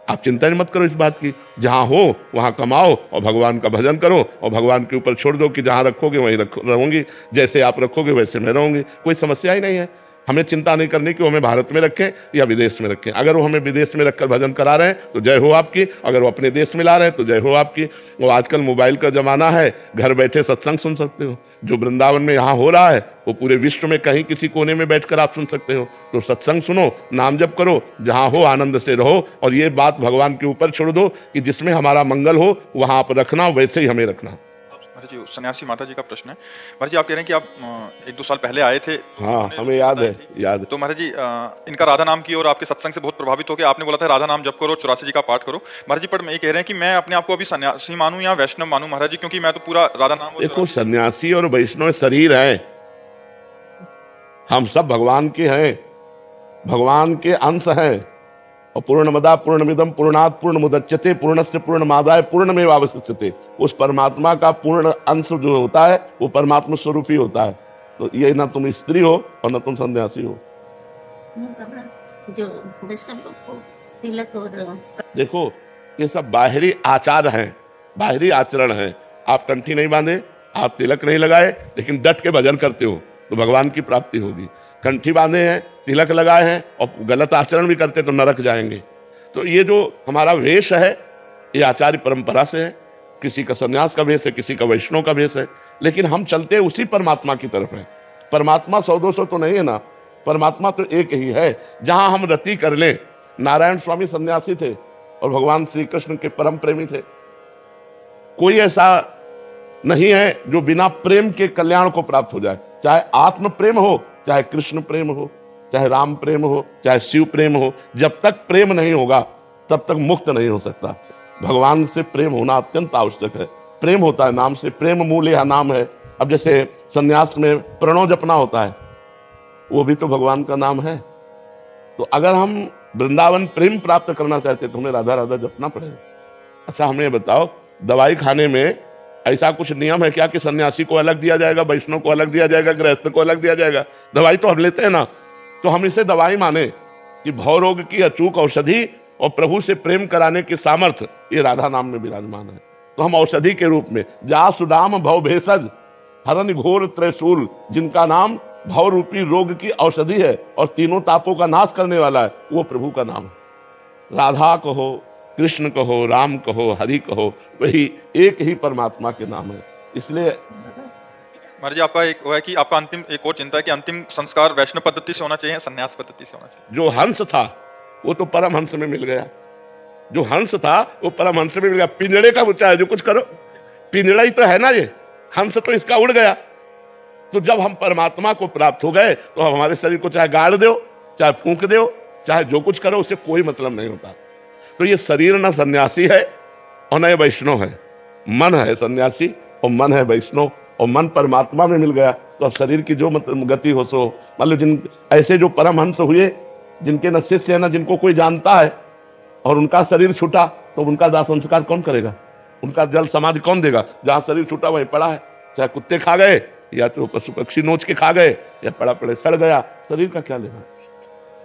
आप चिंता मत करो इस बात की। जहाँ हो वहाँ कमाओ और भगवान का भजन करो, और भगवान के ऊपर छोड़ दो कि जहाँ रखोगे वहीं रहूंगी, जैसे आप रखोगे वैसे मैं रहूंगी, कोई समस्या ही नहीं है। हमें चिंता नहीं करनी कि वो हमें भारत में रखें या विदेश में रखें। अगर वो हमें विदेश में रखकर भजन करा रहे हैं तो जय हो आपकी, अगर वो अपने देश में ला रहे हैं तो जय हो आपकी। वो आजकल मोबाइल का जमाना है, घर बैठे सत्संग सुन सकते हो। जो वृंदावन में यहाँ हो रहा है वो पूरे विश्व में कहीं किसी कोने में बैठकर आप सुन सकते हो। तो सत्संग सुनो, नाम जप करो, जहाँ हो आनंद से रहो, और ये बात भगवान के ऊपर छोड़ दो कि जिसमें हमारा मंगल हो वहाँ आप रखना, वैसे ही हमें रखना। जी सन्यासी माता जी का प्रश्न है। महाराज जी आप कह रहे हैं कि आप 1-2 साल पहले आए थे। हाँ, हमें याद है, याद। तो महाराज जी इनका राधा नाम की और आपके सत्संग से बहुत प्रभावित होकर आपने बोला था राधा नाम जप करो, 84 जी का पाठ करो। महाराज जी पर मैं ये कह रहे हैं कि मैं अपने आप को अभी सन्यासी मानूं या वैष्णव मानूं महाराज जी, क्योंकि मैं तो पूरा राधा नाम। देखो, सन्यासी और वैष्णव शरीर है, हम सब भगवान के हैं, भगवान के अंश हैं। और पूर्णमदा पूर्णमिदं पूर्णात् पूर्णमुदच्यते पूर्णस्य पूर्णमादाय पूर्णमेवावशिष्यते। उस परमात्मा का पूर्ण अंश जो होता है वो परमात्मा स्वरूप ही होता है। तो ये ना तुम स्त्री हो और ना तुम सन्यासी हो। जो वैष्णव को तिलक और देखो, ये सब बाहरी आचार हैं, बाहरी आचरण हैं। आप कंठी नहीं बांधे, आप तिलक नहीं लगाए, लेकिन डट के भजन करते हो तो भगवान की प्राप्ति होगी। कंठी बांधे हैं, तिलक लगाए हैं और गलत आचरण भी करते तो नरक जाएंगे। तो ये जो हमारा वेश है ये आचार्य परंपरा से है। किसी का सन्यास का वेश है, किसी का वैष्णव का वेश है, लेकिन हम चलते उसी परमात्मा की तरफ है। परमात्मा 100-200 तो नहीं है ना, परमात्मा तो एक ही है। जहां हम रति कर लें, नारायण स्वामी सन्यासी थे और भगवान श्री कृष्ण के परम प्रेमी थे। कोई ऐसा नहीं है जो बिना प्रेम के कल्याण को प्राप्त हो जाए। चाहे आत्म प्रेम हो, चाहे कृष्ण प्रेम हो, चाहे राम प्रेम हो, चाहे शिव प्रेम हो, जब तक प्रेम नहीं होगा तब तक मुक्त नहीं हो सकता। भगवान से प्रेम होना अत्यंत आवश्यक है। प्रेम होता है नाम से, प्रेम मूल यह नाम है। अब जैसे संन्यास में प्रणव जपना होता है, वो भी तो भगवान का नाम है। तो अगर हम वृंदावन प्रेम प्राप्त करना चाहते तो हमें राधा राधा जपना पड़ेगा। अच्छा हमें बताओ, दवाई खाने में ऐसा कुछ नियम है क्या कि सन्यासी को अलग दिया जाएगा, वैष्णव को अलग दिया जाएगा, गृहस्थ को अलग दिया जाएगा? दवाई तो हम लेते हैं ना, तो हम इसे दवाई माने कि भव रोग की अचूक औषधि और प्रभु से प्रेम कराने की सामर्थ्य ये राधा नाम में विराजमान है। तो हम औषधि के रूप में जा सुदाम भव भेषज हरन घोर त्रैशूल, जिनका नाम भव रूपी रोग की औषधि है और तीनों तापों का नाश करने वाला है, वो प्रभु का नाम है। राधा कहो, कृष्ण कहो, राम कहो, हरि कहो, वही एक ही परमात्मा के नाम है। इसलिए महाराज जी आपका एक वो है कि आपका अंतिम एक और चिंता है कि अंतिम संस्कार वैष्णव पद्धति से होना चाहिए, संन्यास पद्धति से होना चाहिए। जो हंस था वो तो परमहंस में मिल गया, जो हंस था वो परमहंस में मिल गया। पिंजड़े का बच्चा है, जो कुछ करो, पिंजड़ा ही तो है ना ये, हंस तो इसका उड़ गया। तो जब हम परमात्मा को प्राप्त हो गए तो हमारे शरीर को चाहे गाड़ दो, चाहे फूंक दो, चाहे जो कुछ करो, उससे कोई मतलब नहीं होता। तो ये शरीर न सन्यासी है और न वैष्णव है, मन है सन्यासी और मन है वैष्णव, और मन परमात्मा में मिल गया तो अब शरीर की जो मतलब गति हो सो। मतलब जिन ऐसे जो परमहंस हुए, जिनके न शिष्य है न जिनको कोई जानता है, और उनका शरीर छूटा तो उनका दाह संस्कार कौन करेगा? उनका जल समाधि कौन देगा? जहां शरीर छूटा वहीं पड़ा है, चाहे कुत्ते खा गए या तो पशु पक्षी नोच के खा गए या पड़ा पड़े सड़ गया, शरीर का क्या लेना?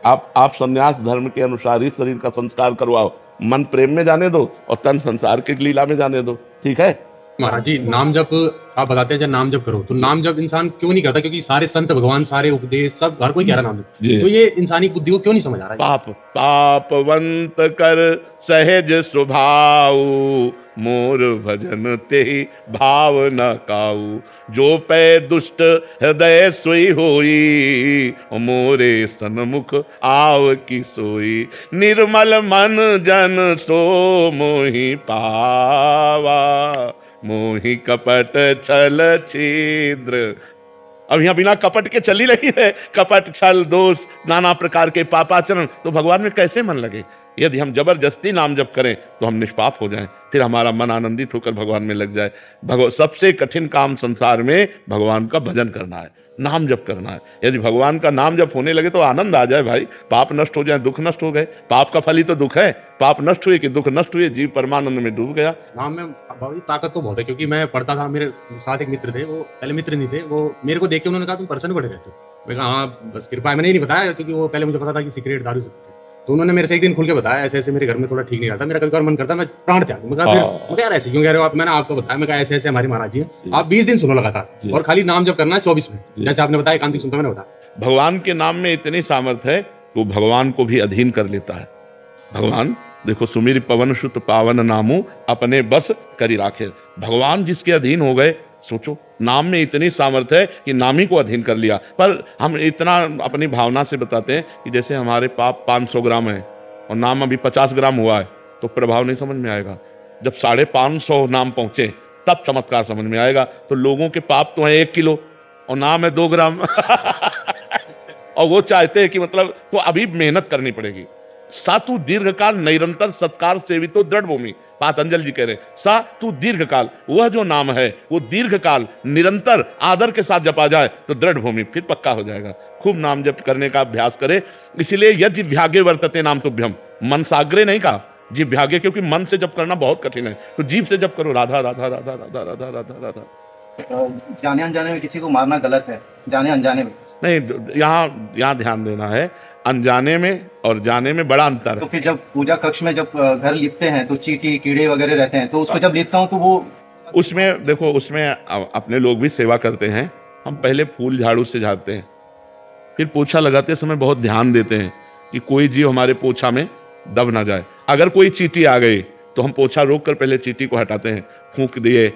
आप संन्यास धर्म के अनुसार ही शरीर का संस्कार करवाओ, मन प्रेम में जाने दो और तन संसार के लीला में जाने दो, ठीक है? महाराज जी नाम जप आप बताते हैं जब नाम जप करो, तो नाम जप इंसान क्यों नहीं करता? क्योंकि सारे संत भगवान, सारे उपदेश, सब हर कोई कह रहा नाम जप, तो ये इंसानी बुद्धि को क्यों नहीं समझ आ रहा है? पापवंत कर सहज स्वभाव, मोर भजन ते भाव न काऊ, जो पै दुष्ट हृदय सोई होई, मोरे सन्मुख आव की सोई, निर्मल मन जन सो मोहि पावा, मोहि कपट छल छिद्र। अब यहाँ बिना कपट के चली रही है, कपट छल दोष नाना प्रकार के पापाचरण, तो भगवान में कैसे मन लगे? यदि हम जबरदस्ती नाम जप करें तो हम निष्पाप हो जाएं, फिर हमारा मन आनंदित होकर भगवान में लग जाए। सबसे कठिन काम संसार में भगवान का भजन करना है, नाम जप करना है। यदि भगवान का नाम जप होने लगे तो आनंद आ जाए भाई, पाप नष्ट हो जाए, दुख नष्ट हो गए। पाप का फल ही तो दुख है, पाप नष्ट हुए कि दुख नष्ट हुए, जीव परमानंद में डूब गया। नाम में बाबा जी ताकत तो बहुत है, क्योंकि मैं पढ़ता था, मेरे साथ एक मित्र थे, वो पहले मित्र नहीं थे, वो मेरे को देख के उन्होंने कहा तुम पर्सन पढ़े रहते हो। मैं कहा हाँ बस कृपा है, मैंने नहीं बताया क्योंकि वो पहले मुझे पता था कि सिगरेट दारू से थे। तो उन्होंने मेरे से एक दिन खुल के बताया ऐसे ऐसे मेरे घर में थोड़ा ठीक नहीं रहता, मेरा कभी कभार मन करता मैं प्राण त्याग। मैं कहा फिर यार ऐसे क्यों कह रहे हो आप? मैंने आपको बताया, मैं कहा ऐसे ऐसे हमारी महाराज जी हैं, आप 20 दिन सुनो लगातार, और खाली नाम जप करना है 24 में, जैसे आपने बताया एकांतिक सुनता मैंने बताया। भगवान के नाम में इतनी सामर्थ्य है कि वो भगवान को भी अधीन कर लेता है। भगवान देखो, सुमिर पवन सुत पावन नामू अपने बस करी राखे। भगवान जिसके अधीन हो गए, सोचो नाम में इतनी सामर्थ्य है कि नाम ही को अधीन कर लिया। पर हम इतना अपनी भावना से बताते हैं कि जैसे हमारे पाप 500 ग्राम है और नाम अभी 50 ग्राम हुआ है, तो प्रभाव नहीं समझ में आएगा। जब 550 नाम पहुंचे तब चमत्कार समझ में आएगा। तो लोगों के पाप तो है 1 किलो और नाम है 2 ग्राम और वो चाहते हैं कि मतलब तो अभी मेहनत करनी पड़ेगी। सा तू दीर्घकाल निरंतर सत्कार सेवितो दृढ़ भूमि, पातंजल जी कह रहे सा तू दीर्घकाल, वह जो नाम है वो दीर्घकाल निरंतर आदर के साथ जपा जाए तो दृढ़ भूमि, फिर पक्का हो जाएगा। खूब नाम जप करने का अभ्यास करें। इसलिए यज्ञ भाग्य वर्तते नाम तुभ्यम, मन साग्रे नहीं कहा, जीव भाग्य, क्योंकि मन से जप करना बहुत कठिन है, तो जीव से जप करो राधा राधा राधा राधा राधा राधा राधा। जाने अनजाने में किसी को मारना गलत है, जाने अनजाने में नहीं, यहाँ ध्यान देना है, अनजाने में और जाने में बड़ा अंतर है। तो फिर जब पूजा कक्ष में जब घर लिपते हैं तो चींटी कीड़े वगैरह रहते हैं, तो उसको जब लिपता हूँ तो वो उसमें देखो, उसमें अपने लोग भी सेवा करते हैं। हम पहले फूल झाड़ू से झाड़ते हैं, फिर पोछा लगाते समय बहुत ध्यान देते हैं कि कोई जीव हमारे पोछा में दब ना जाए। अगर कोई चींटी आ गई तो हम पोछा रोक कर पहले चींटी को हटाते हैं, फूंक दिए,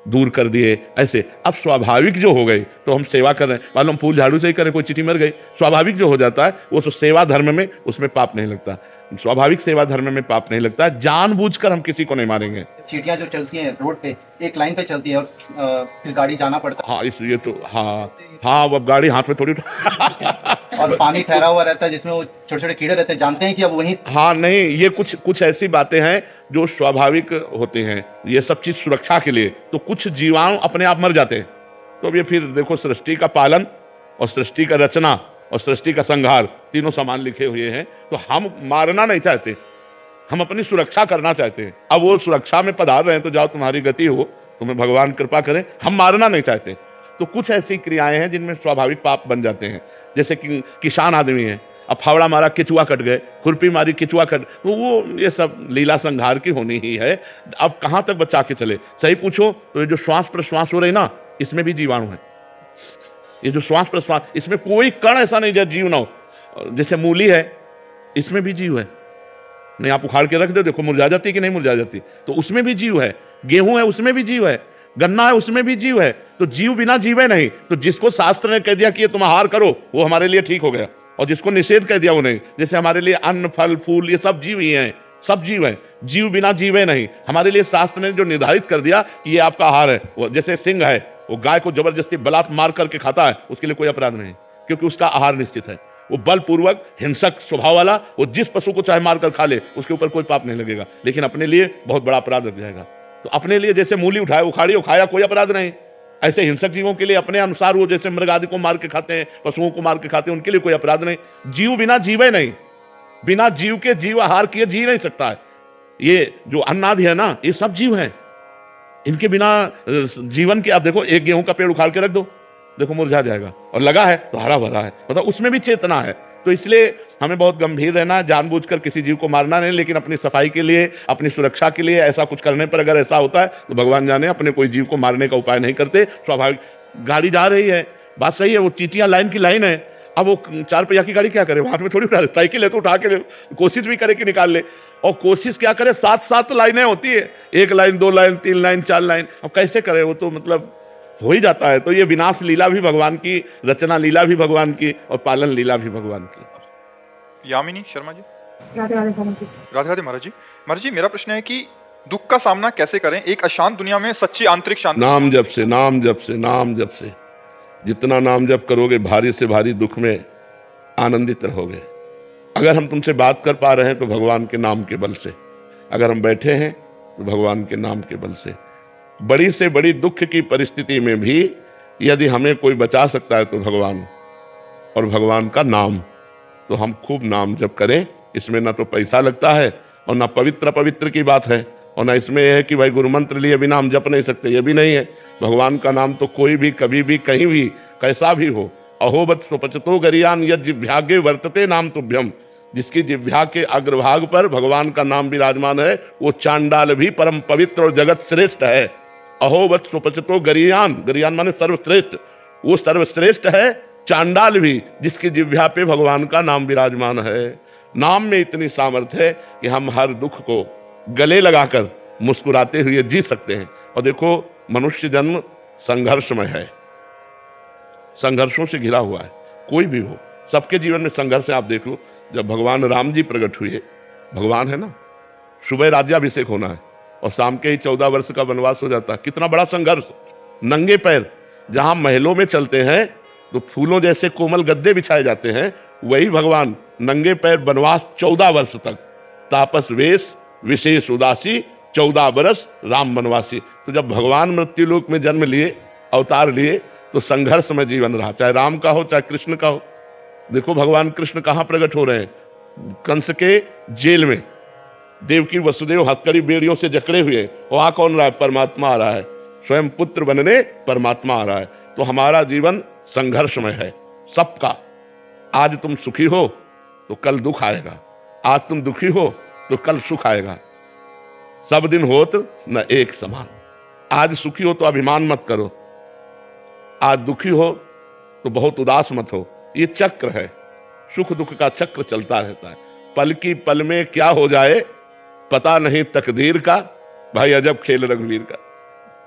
दूर कर दिए, ऐसे। अब स्वाभाविक जो हो गई तो हम सेवा कर रहे हैं, मालूम फूल झाड़ू से ही करें, कोई चींटी मर गई, स्वाभाविक जो हो जाता है वो सेवा धर्म में, उसमें पाप नहीं लगता। स्वाभाविक सेवा धर्म में पाप नहीं लगता है। जानबूझकर हम किसी को नहीं मारेंगे। चींटियां जो चलती हैं रोड पे, एक लाइन पे चलती है और फिर गाड़ी जाना पड़ता हाँ इसलिए तो हाँ अब गाड़ी हाथ में थोड़ी है और पानी ठहरा हुआ रहता है जिसमें वो छोटे छोटे कीड़े रहते हैं, जानते हैं कि अब वहीं हाँ नहीं, ये कुछ ऐसी बातें हैं जो स्वाभाविक होती हैं। ये सब चीज सुरक्षा के लिए, तो कुछ जीवाणु अपने आप मर जाते हैं। तो अब ये फिर देखो, सृष्टि का पालन और सृष्टि का रचना और सृष्टि का संहार तीनों समान लिखे हुए हैं। तो हम मारना नहीं चाहते, हम अपनी सुरक्षा करना चाहते हैं। अब वो सुरक्षा में पधार रहे हैं तो जाओ, तुम्हारी गति हो, तुम्हें भगवान कृपा करें। हम मारना नहीं चाहते। तो कुछ ऐसी क्रियाएं हैं जिनमें स्वाभाविक पाप बन जाते हैं। जैसे कि किसान आदमी है, अब फावड़ा मारा केचुआ कट गए, खुरपी मारी केचुआ कट, तो वो ये सब लीला संहार की होनी ही है। अब कहाँ तक बचा के चले? सही पूछो तो ये जो श्वास प्रश्वास हो रही ना, इसमें भी जीवाणु है। ये जो श्वास प्रश्वास, इसमें कोई कण ऐसा नहीं जो जीव ना हो। जैसे मूली है, इसमें भी जीव है। नहीं आप उखाड़ के रख दे, देखो मुरझा जाती कि नहीं मुरझा जाती, तो उसमें भी जीव है। गेहूं है, उसमें भी जीव है। गन्ना है, उसमें भी जीव है। तो जीव बिना जीवे नहीं। तो जिसको शास्त्र ने कह दिया कि ये तुम आहार करो, वो हमारे लिए ठीक हो गया, और जिसको निषेध कह दिया वो नहीं। जैसे हमारे लिए अन्न फल फूल ये सब जीव ही हैं, सब जीव हैं। जीव बिना जीवे नहीं। हमारे लिए शास्त्र ने जो निर्धारित कर दिया कि ये आपका आहार है, वो जैसे सिंह है, वो गाय को जबरदस्ती बलात् मार करके खाता है, उसके लिए कोई अपराध नहीं, क्योंकि उसका आहार निश्चित है। वो बलपूर्वक हिंसक स्वभाव वाला, वो जिस पशु को चाहे मार कर खा ले, उसके ऊपर कोई पाप नहीं लगेगा। लेकिन अपने लिए बहुत बड़ा अपराध लग जाएगा। तो अपने लिए जैसे मूली उठाए, उखाड़ी, खाया, कोई अपराध नहीं। ऐसे हिंसक जीवों के लिए अपने अनुसार वो जैसे मृग आदि को मार के खाते हैं, पशुओं को मार के खाते हैं, उनके लिए कोई अपराध नहीं। जीव बिना जीवे नहीं, बिना जीव के जीव आहार किए जी नहीं सकता है। ये जो अन्नादि है ना, ये सब जीव हैं। इनके बिना जीवन के, आप देखो एक गेहूं का पेड़ उखाड़ के रख दो, देखो मुरझा जाएगा, और लगा है तो हरा भरा है, मतलब उसमें भी चेतना है। तो इसलिए हमें बहुत गंभीर रहना है, जानबूझकर किसी जीव को मारना नहीं, लेकिन अपनी सफाई के लिए, अपनी सुरक्षा के लिए ऐसा कुछ करने पर अगर ऐसा होता है तो भगवान जाने, अपने कोई जीव को मारने का उपाय नहीं करते। स्वाभाविक गाड़ी जा रही है, बात सही है, वो चींटियां लाइन की लाइन है। अब वो 4 पहिया की गाड़ी क्या करे, हाथ में थोड़ी उठा, साइकिल है तो उठा के कोशिश भी करे कि निकाल ले, और कोशिश क्या करे, 7-7 लाइनें होती है, 1 लाइन 2 लाइन 3 लाइन 4 लाइन, अब कैसे करे? वो तो मतलब हो ही जाता है। तो ये विनाश लीला भी भगवान की, रचना लीला भी भगवान की, और पालन लीला भी भगवान की। यामिनी शर्मा जी। राधे राधे महाराज जी। राधे राधे महाराज जी। महाराज जी, मेरा प्रश्न है कि दुख का सामना कैसे करें एक अशांत दुनिया में सच्ची आंतरिक शांति? नाम जप से, नाम जप से, नाम जप से। जितना नाम जप करोगे, भारी से भारी दुख में आनंदित रहोगे। अगर हम तुमसे बात कर पा रहे हैं तो भगवान के नाम के बल से, अगर हम बैठे हैं तो भगवान के नाम के बल से। बड़ी से बड़ी दुख की परिस्थिति में भी यदि हमें कोई बचा सकता है तो भगवान, और भगवान का नाम। तो हम खूब नाम जप करें। इसमें ना तो पैसा लगता है, और ना पवित्र की बात है, और ना इसमें यह है कि भाई गुरु मंत्र लिए बिना हम जप नहीं सकते, ये भी नहीं है। भगवान का नाम तो कोई भी, कभी भी, कहीं भी, कैसा भी हो। अहोबत स्वपचतो गरियान यद जिह्वाग्रे वर्तते नाम तुभ्यम। जिसकी जिह्वा के अग्रभाग पर भगवान का नाम विराजमान है, वो चांडाल भी परम पवित्र और जगत श्रेष्ठ है। अहोबत स्वपचतो गरियान, गरियान माने सर्वश्रेष्ठ, वो सर्वश्रेष्ठ है। चांडाल भी, जिसकी जिह्वा पे भगवान का नाम विराजमान है। नाम में इतनी सामर्थ्य है कि हम हर दुख को गले लगाकर मुस्कुराते हुए जी सकते हैं। और देखो, मनुष्य जन्म संघर्षमय है, संघर्षों से घिरा हुआ है। कोई भी हो, सबके जीवन में संघर्ष है। आप देख लो, जब भगवान राम जी प्रकट हुए, भगवान है ना, सुबह राज्याभिषेक होना है और शाम के ही 14 वर्ष का वनवास हो जाता है। कितना बड़ा संघर्ष। नंगे पैर जहां महलों में चलते हैं तो फूलों जैसे कोमल गद्दे बिछाए जाते हैं, वही भगवान नंगे पैर वनवास 14 वर्ष तक। तापस वेश विशेष उदासी, 14 वर्ष राम वनवासी। तो जब भगवान मृत्युलोक में जन्म लिए, अवतार लिए, तो संघर्ष में जीवन रहा, चाहे राम का हो चाहे कृष्ण का हो। देखो भगवान कृष्ण कहाँ प्रकट हो रहे हैं? कंस के जेल में, देवकी वसुदेव हथकड़ी बेड़ियों से जकड़े हुए। वहां कौन रहा है? परमात्मा आ रहा है। स्वयं पुत्र बनने परमात्मा आ रहा है। तो हमारा जीवन संघर्षमय है सबका। आज तुम सुखी हो तो कल दुख आएगा, आज तुम दुखी हो तो कल सुख आएगा। सब दिन होत न एक समान। आज सुखी हो तो अभिमान मत करो, आज दुखी हो तो बहुत उदास मत हो। ये चक्र है, सुख दुख का चक्र चलता रहता है। पल की पल में क्या हो जाए पता नहीं तकदीर का। भाई अजब खेल रघुवीर का,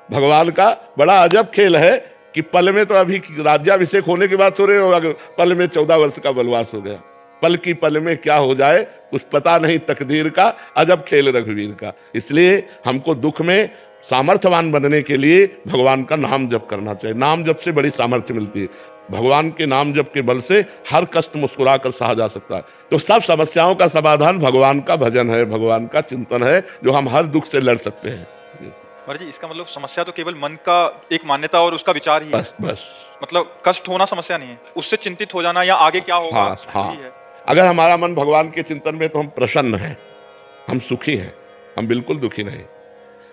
भगवान का बड़ा अजब खेल है कि पल में, तो अभी राज्याभिषेक होने के बाद थोड़े पल में 14 वर्ष का वनवास हो गया। पल की पल में क्या हो जाए कुछ पता नहीं तकदीर का, अजब खेल रघुवीर का। इसलिए हमको दुख में सामर्थ्यवान बनने के लिए भगवान का नाम जप करना चाहिए। नाम जप से बड़ी सामर्थ्य मिलती है। भगवान के नाम जप के बल से हर कष्ट मुस्कुरा कर सहा जा सकता है। तो सब समस्याओं का समाधान भगवान का भजन है, भगवान का चिंतन है, जो हम हर दुख से लड़ सकते हैं। महाराज जी इसका मतलब समस्या तो केवल मन का एक मान्यता और उसका विचार ही है। बस मतलब कष्ट होना समस्या नहीं है, उससे चिंतित हो जाना या आगे क्या होगा हाँ। यही है। अगर हमारा मन भगवान के चिंतन में, तो हम प्रसन्न हैं, हम सुखी हैं, हम बिल्कुल दुखी नहीं।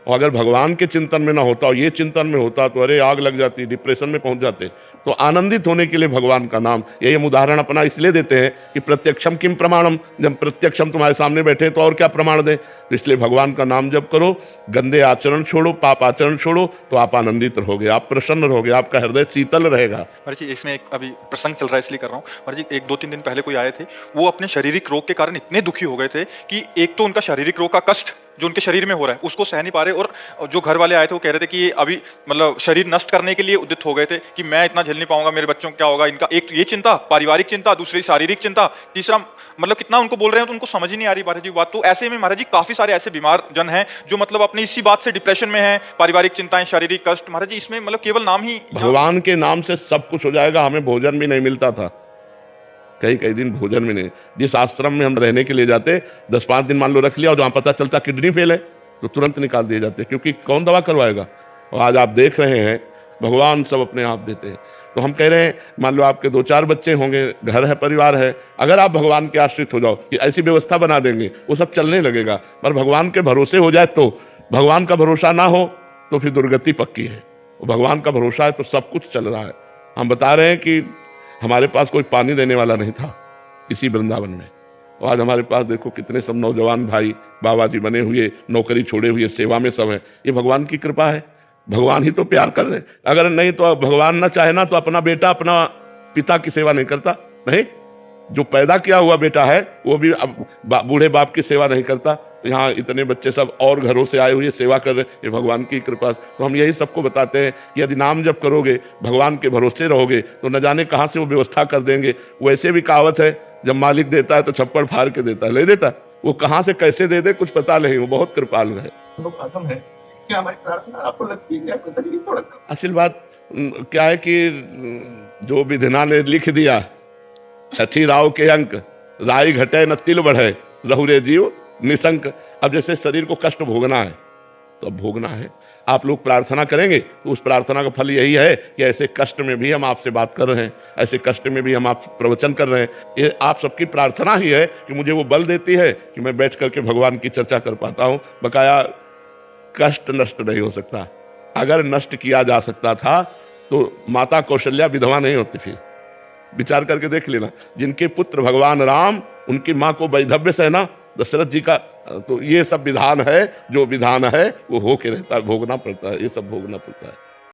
और अगर भगवान के चिंतन में ना होता और ये चिंतन में होता तो अरे आग लग जाती, डिप्रेशन में पहुंच जाते। तो आनंदित होने के लिए भगवान का नाम, यही हम उदाहरण अपना इसलिए देते हैं कि प्रत्यक्षम किम प्रमाणम, जब प्रत्यक्षम तुम्हारे सामने बैठे तो और क्या प्रमाण दें। तो इसलिए भगवान का नाम जप करो, गंदे आचरण छोड़ो, पाप आचरण छोड़ो, तो आप आनंदित रहोगे, आप प्रसन्न रहोगे, आपका हृदय शीतल रहेगा। महाराज जी इसमें एक अभी प्रसंग चल रहा है इसलिए कर रहा हूँ। महाराज जी 1-2-3 दिन पहले कोई आए थे, वो अपने शारीरिक रोग के कारण इतने दुखी हो गए थे कि एक तो उनका शारीरिक रोग का कष्ट जो उनके शरीर में हो रहा है उसको सह नहीं पा रहे, और जो घर वाले आए थे वो कह रहे थे कि ये अभी मतलब शरीर नष्ट करने के लिए उद्यत हो गए थे कि मैं इतना झेल नहीं पाऊंगा, मेरे बच्चों को क्या होगा। इनका एक ये चिंता, पारिवारिक चिंता, दूसरी शारीरिक चिंता, तीसरा मतलब कितना उनको बोल रहे हैं तो उनको समझ ही नहीं आ रही महाराज जी बात। तो ऐसे में महाराज जी काफी सारे ऐसे बीमार जन हैं जो मतलब अपनी इसी बात से डिप्रेशन में हैं, पारिवारिक चिंताएं, शारीरिक कष्ट। महाराज जी इसमें मतलब केवल नाम ही, भगवान के नाम से सब कुछ हो जाएगा। हमें भोजन भी नहीं मिलता था, कई दिन भोजन भी नहीं। जिस आश्रम में हम रहने के लिए जाते, 10-5 दिन मान लो रख लिया, और जहाँ पता चलता किडनी फेल है तो तुरंत निकाल दिए जाते, क्योंकि कौन दवा करवाएगा। और आज आप देख रहे हैं भगवान सब अपने आप देते हैं। तो हम कह रहे हैं, मान लो आपके 2-4 बच्चे होंगे, घर है, परिवार है, अगर आप भगवान के आश्रित हो जाओ कि ऐसी व्यवस्था बना देंगे वो सब चलने लगेगा। पर भगवान के भरोसे हो जाए तो, भगवान का भरोसा ना हो तो फिर दुर्गति पक्की है। भगवान का भरोसा है तो सब कुछ चल रहा है। हम बता रहे हैं कि हमारे पास कोई पानी देने वाला नहीं था इसी वृंदावन में, और आज हमारे पास देखो कितने सब नौजवान भाई बाबा जी बने हुए, नौकरी छोड़े हुए सेवा में सब है। ये भगवान की कृपा है, भगवान ही तो प्यार कर रहे हैं। अगर नहीं तो भगवान ना चाहे ना तो अपना बेटा अपना पिता की सेवा नहीं करता। नहीं, जो पैदा किया हुआ बेटा है वो भी अब बूढ़े बाप की सेवा नहीं करता। यहाँ इतने बच्चे सब और घरों से आए हुए सेवा कर रहे हैं, ये भगवान की कृपा। तो हम यही सबको बताते हैं कि यदि नाम जप करोगे, भगवान के भरोसे रहोगे, तो न जाने कहाँ से वो व्यवस्था कर देंगे। वैसे भी कहावत है, जब मालिक देता है तो छप्पड़ फाड़ के देता है, ले देता। वो कहाँ से कैसे दे दे कुछ पता नहीं, वो बहुत कृपालु है। क्या हमारी प्रार्थना आपको लगती है आपको तकलीफ थोड़ा असल बात क्या है कि जो विधिना ने लिख दिया, छठी राव के अंक, राई घटे न तिल बढ़े, रहुरे जीव निशंक। अब जैसे शरीर को कष्ट भोगना है तो अब भोगना है। आप लोग प्रार्थना करेंगे तो उस प्रार्थना का फल यही है कि ऐसे कष्ट में भी हम आपसे बात कर रहे हैं, ऐसे कष्ट में भी हम आप प्रवचन कर रहे हैं। ये आप सबकी प्रार्थना ही है कि मुझे वो बल देती है कि मैं बैठ करके भगवान की चर्चा कर पाता हूँ। बकाया कष्ट नष्ट नहीं हो सकता। अगर नष्ट किया जा सकता था तो माता कौशल्या विधवा नहीं होती। फिर विचार करके देख लेना, जिनके पुत्र भगवान राम, उनकी माँ को वैधव्य सहना दशरथ जी का, तो ये सब विधान है, जो विधान है वो होके रहता है, भोगना पड़ता है, ये सब भोगना पड़ता है।